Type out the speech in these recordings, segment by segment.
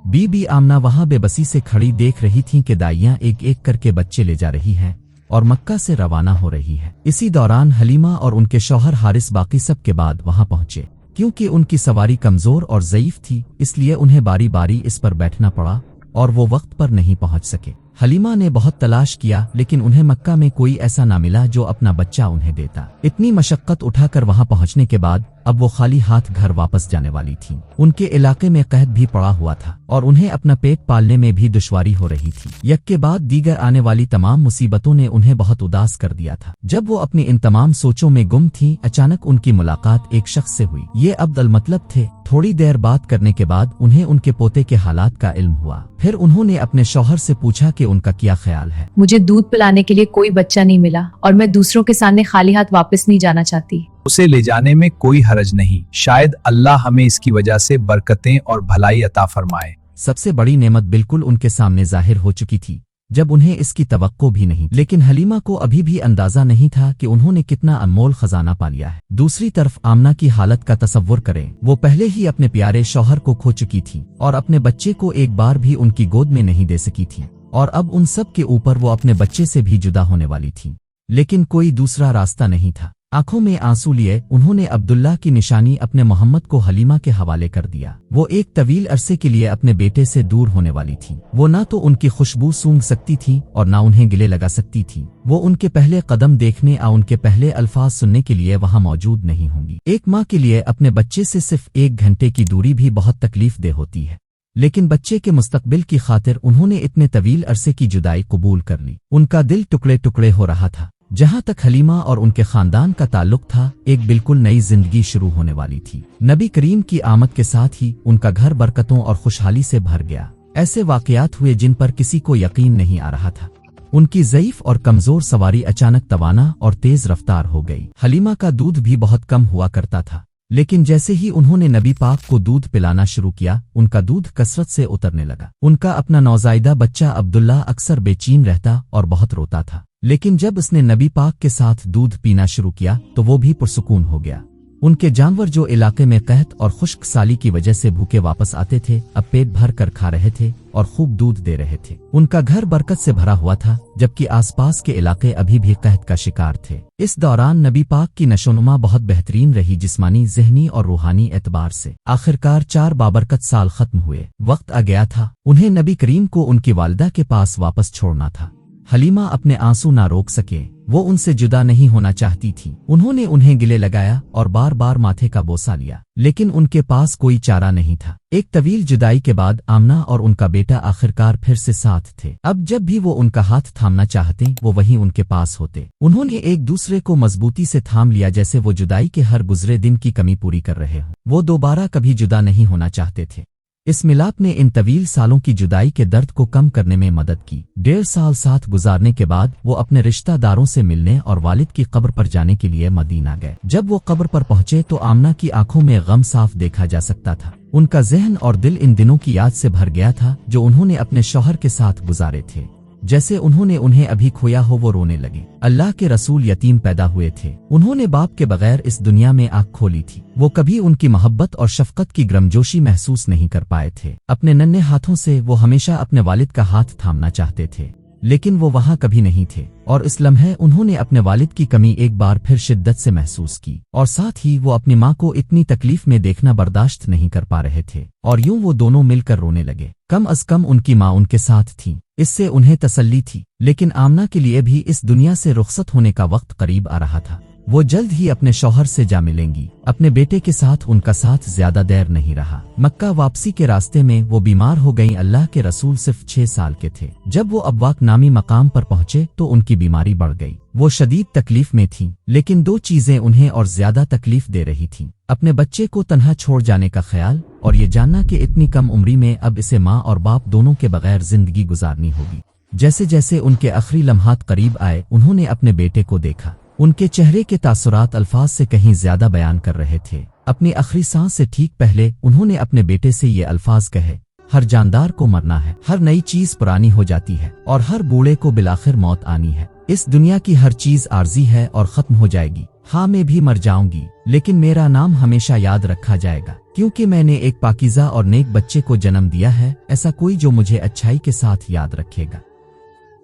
B आमना वहां बेबसी से खड़ी देख रही थीं कि दाइयां एक एक करके बच्चे ले जा रही हैं और मक्का से रवाना हो रही है। इसी दौरान हलीमा और उनके शौहर हारिस बाकी सब के बाद वहां पहुंचे। क्योंकि उनकी सवारी कमजोर और ज़ईफ थी, इसलिए उन्हें बारी बारी इस पर बैठना पड़ा और वो वक्त पर नहीं पहुंच सके। हलीमा ने बहुत तलाश किया, लेकिन उन्हें मक्का में कोई ऐसा ना मिला जो अपना बच्चा उन्हें देता। इतनी मशक्कत उठाकर वहां पहुंचने के बाद अब वो खाली हाथ घर वापस जाने वाली थीं। उनके इलाके में कहत भी पड़ा हुआ था और उन्हें अपना पेट पालने में भी दुश्वारी हो रही थी। एक के बाद दीगर आने वाली तमाम मुसीबतों ने उन्हें बहुत उदास कर दिया था। जब वो अपनी इन तमाम सोचों में गुम थी, अचानक उनकी मुलाकात एक शख्स से हुई। ये अब्दुल मतलब थे। थोड़ी देर बात करने के बाद उन्हें उनके पोते के हालात का इल्म हुआ। फिर उन्होंने अपने शौहर से पूछा कि उनका क्या ख्याल है। मुझे दूध पिलाने के लिए कोई बच्चा नहीं मिला और मैं दूसरों के सामने खाली हाथ वापस नहीं जाना चाहती। उसे ले जाने में कोई हरज नहीं, शायद अल्लाह हमें इसकी वजह से बरकतें और भलाई अता फरमाए। सबसे बड़ी नेमत बिल्कुल उनके सामने जाहिर हो चुकी थी, जब उन्हें इसकी तवक्को भी नहीं। लेकिन हलीमा को अभी भी अंदाजा नहीं था कि उन्होंने कितना अनमोल खजाना पा लिया है। दूसरी तरफ आमना की हालत का तसव्वुर करें। वो पहले ही अपने प्यारे शौहर को खो चुकी थी और अपने बच्चे को एक बार भी उनकी गोद में नहीं दे सकी थी, और अब उन सब के ऊपर वो अपने बच्चे से भी जुदा होने वाली थी। लेकिन कोई दूसरा रास्ता नहीं था। आंखों में आंसू लिए उन्होंने अब्दुल्ला की निशानी अपने मोहम्मद को हलीमा के हवाले कर दिया। वो एक तवील अरसे के लिए अपने बेटे से दूर होने वाली थी। वो ना तो उनकी खुशबू सूंघ सकती थी और ना उन्हें गिले लगा सकती थी। वो उनके पहले कदम देखने या उनके पहले अल्फाज सुनने के लिए वहां मौजूद नहीं होंगी। एक माँ के लिए अपने बच्चे से सिर्फ 1 घंटे की दूरी भी बहुत तकलीफ दे होती है, लेकिन बच्चे के मुस्तकबिल की खातिर उन्होंने इतने तवील अरसे की जुदाई कबूल कर ली। उनका दिल टुकड़े टुकड़े हो रहा था। जहां तक हलीमा और उनके खानदान का ताल्लुक था, एक बिल्कुल नई जिंदगी शुरू होने वाली थी। नबी करीम की आमद के साथ ही उनका घर बरकतों और खुशहाली से भर गया। ऐसे वाकयात हुए जिन पर किसी को यकीन नहीं आ रहा था। उनकी ज़ईफ और कमजोर सवारी अचानक तवाना और तेज रफ्तार हो गई। हलीमा का दूध भी बहुत कम हुआ करता था, लेकिन जैसे ही उन्होंने नबी पाक को दूध पिलाना शुरू किया, उनका दूध कसरत से उतरने लगा। उनका अपना नौज़ायदा बच्चा अब्दुल्ला अक्सर बेचैन रहता और बहुत रोता था, लेकिन जब उसने नबी पाक के साथ दूध पीना शुरू किया तो वो भी पुरसुकून हो गया। उनके जानवर जो इलाके में कहत और खुश्क साली की वजह से भूखे वापस आते थे, अब पेट भर कर खा रहे थे और खूब दूध दे रहे थे। उनका घर बरकत से भरा हुआ था, जबकि आसपास के इलाके अभी भी कहत का शिकार थे। इस दौरान नबी पाक की नशोनुमा बहुत बेहतरीन रही, जिस्मानी, ज़हनी और रूहानी एतबार से। आखिरकार 4 बाबरकत साल खत्म हुए। वक्त आ गया था उन्हें नबी करीम को उनकी वालिदा के पास वापस छोड़ना था। हलीमा अपने आंसू ना रोक सके। वो उनसे जुदा नहीं होना चाहती थी। उन्होंने उन्हें गिले लगाया और बार बार माथे का बोसा लिया, लेकिन उनके पास कोई चारा नहीं था। एक तवील जुदाई के बाद आमना और उनका बेटा आखिरकार फिर से साथ थे। अब जब भी वो उनका हाथ थामना चाहते, वो वहीं उनके पास होते। उन्होंने एक दूसरे को मजबूती से थाम लिया, जैसे वो जुदाई के हर गुजरे दिन की कमी पूरी कर रहे हों। वो दोबारा कभी जुदा नहीं होना चाहते थे। इस मिलाप ने इन तवील सालों की जुदाई के दर्द को कम करने में मदद की। 1.5 साल साथ गुजारने के बाद वो अपने रिश्तेदारों से मिलने और वालिद की कब्र पर जाने के लिए मदीना गए। जब वो कब्र पर पहुंचे तो आमना की आंखों में गम साफ देखा जा सकता था। उनका जहन और दिल इन दिनों की याद से भर गया था जो उन्होंने अपने शौहर के साथ गुजारे थे। जैसे उन्होंने उन्हें अभी खोया हो, वो रोने लगे। अल्लाह के रसूल यतीम पैदा हुए थे। उन्होंने बाप के बगैर इस दुनिया में आंख खोली थी। वो कभी उनकी मोहब्बत और शफकत की गर्मजोशी महसूस नहीं कर पाए थे। अपने नन्हे हाथों से वो हमेशा अपने वालिद का हाथ थामना चाहते थे, लेकिन वो वहां कभी नहीं थे। और इस लम्हे उन्होंने अपने वालिद की कमी एक बार फिर शिद्दत से महसूस की, और साथ ही वो अपनी माँ को इतनी तकलीफ में देखना बर्दाश्त नहीं कर पा रहे थे। और यूं वो दोनों मिलकर रोने लगे। कम अज कम उनकी माँ उनके साथ थी, इससे उन्हें तसल्ली थी। लेकिन आमना के लिए भी इस दुनिया से रुखसत होने का वक्त करीब आ रहा था। वो जल्द ही अपने शौहर से जा मिलेंगी। अपने बेटे के साथ उनका साथ ज्यादा देर नहीं रहा। मक्का वापसी के रास्ते में वो बीमार हो गईं। अल्लाह के रसूल सिर्फ 6 साल के थे। जब वो अबवाक नामी मकाम पर पहुंचे तो उनकी बीमारी बढ़ गई। वो शदीद तकलीफ में थीं, लेकिन 2 चीजें उन्हें और ज्यादा तकलीफ दे रही थीं। अपने बच्चे को तन्हा छोड़ जाने का ख्याल और ये जानना कि इतनी कम उम्री में अब इसे माँ और बाप दोनों के बगैर जिंदगी गुजारनी होगी। जैसे जैसे उनके आखिरी लम्हात करीब आए, उन्होंने अपने बेटे को देखा। उनके चेहरे के तासुरात अल्फाज से कहीं ज्यादा बयान कर रहे थे। अपनी आखिरी सांस से ठीक पहले उन्होंने अपने बेटे से ये अल्फाज कहे, हर जानदार को मरना है, हर नई चीज पुरानी हो जाती है और हर बूढ़े को बिलाखिर मौत आनी है। इस दुनिया की हर चीज आर्जी है और खत्म हो जाएगी। हाँ, मैं भी मर जाऊंगी, लेकिन मेरा नाम हमेशा याद रखा जाएगा, क्योंकि मैंने एक पाकीज़ा और नेक बच्चे को जन्म दिया है। ऐसा कोई जो मुझे अच्छाई के साथ याद रखेगा।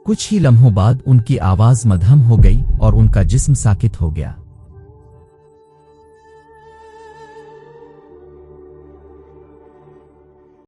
कुछ ही लम्हों बाद उनकी आवाज़ मध्यम हो गई और उनका जिस्म साकित हो गया।